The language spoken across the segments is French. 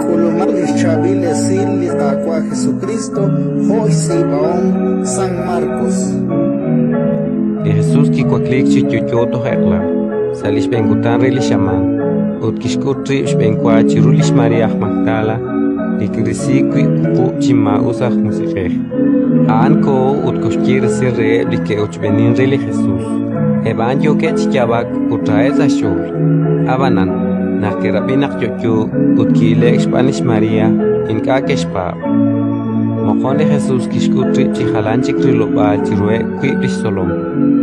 Colomalis Chabil Esil Aqua Jesucristo, Hoy Sibaón, San Marcos. Jesús ki kwaklik chichuchoto hekla, salish bengutan rili shaman, utkishkutri shbenkwa chirulish Maria Magdala, likrisikwi kupu chima usah musikeh. Anko utkoshkir sirre like uchbenin rili Jesús. Evanjo ke chiyabak utraesa shul. Abanan. Nakirabinak yoyu utkile Spanish Maria inka keshpa. Mokone Jesus kishkutri chihalanchik riloba chirue kuiblish solom.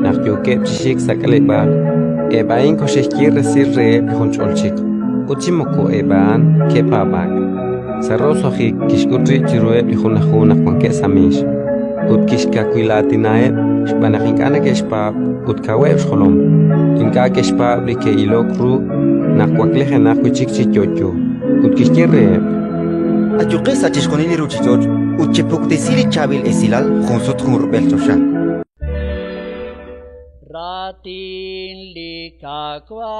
Nakyoke chishik sakaleba. Ebain koshekir resirre pihoncholchik. Uchimoko eban kepabak. Sarrosohik kishkutri chirue pihonahunak manke samish. Utkishka kuilatinae shbanahinkana keshpa utkawe sholom. Inka keshpa blike ilokru. Nakwakleje nakuchikchichocho. Utkishkirre. Ayuqesa chishkonili ruchichoch. Uchepuktisiri chabil esilal. Jonsut junrbelchosha. Ratin likakwa.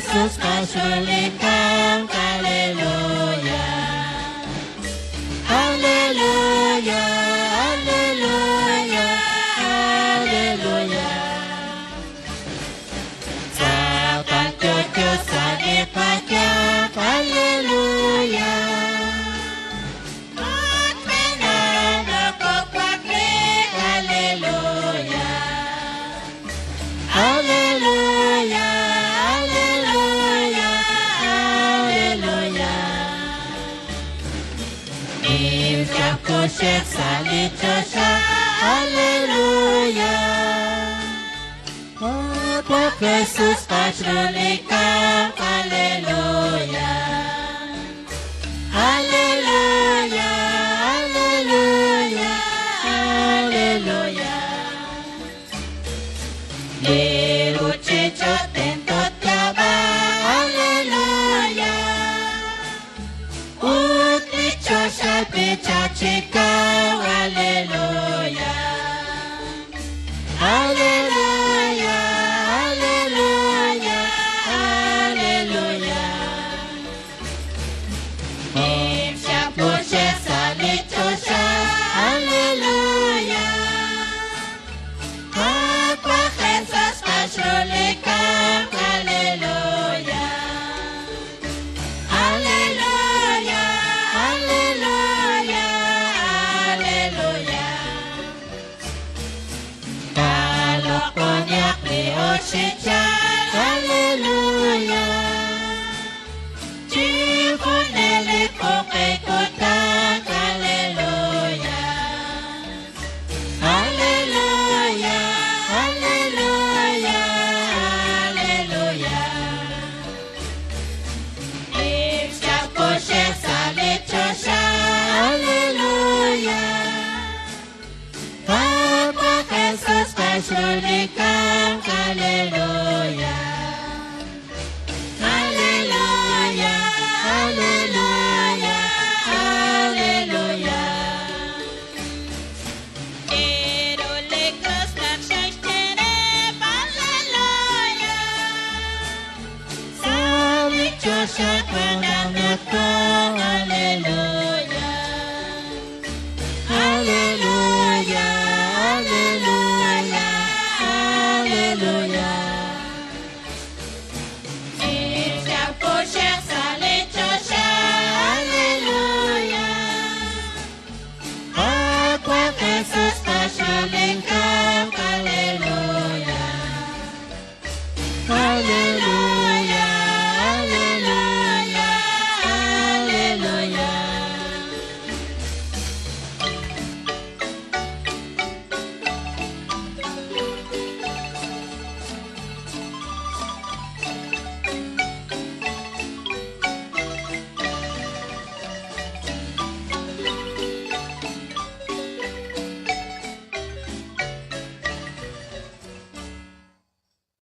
Jesus Christ will come, hallelujah, hallelujah, hallelujah, hallelujah. Sabat jojo sani pakyat, hallelujah. Menana kokaklik, hallelujah, hallelujah. Koshek salit Joshua, hallelujah. Kwa Jesus pasrulika, hallelujah, hallelujah, hallelujah, hallelujah. Liruchi chotentot yaba, hallelujah. Utli Joshua pichachika, hallelujah, hallelujah, hallelujah, hallelujah. Imsha pushe salit Joshua, hallelujah. Kwa Jesus pasrulika, hallelujah, hallelujah, hallelujah, hallelujah. Kalokonyak lioshicha, hallelujah. Chifunele kokekutak, hallelujah, hallelujah, hallelujah, hallelujah. Imsha koshek salit Joshua, hallelujah. Papa Jesus pasrulika, hallelujah, hallelujah, hallelujah, hallelujah. Erulikos nakshashtere, hallelujah. Salit Joshua kwenamyako, hallelujah, hallelujah, hallelujah, hallelujah. Imsha koshek salit Joshua, Alléluia.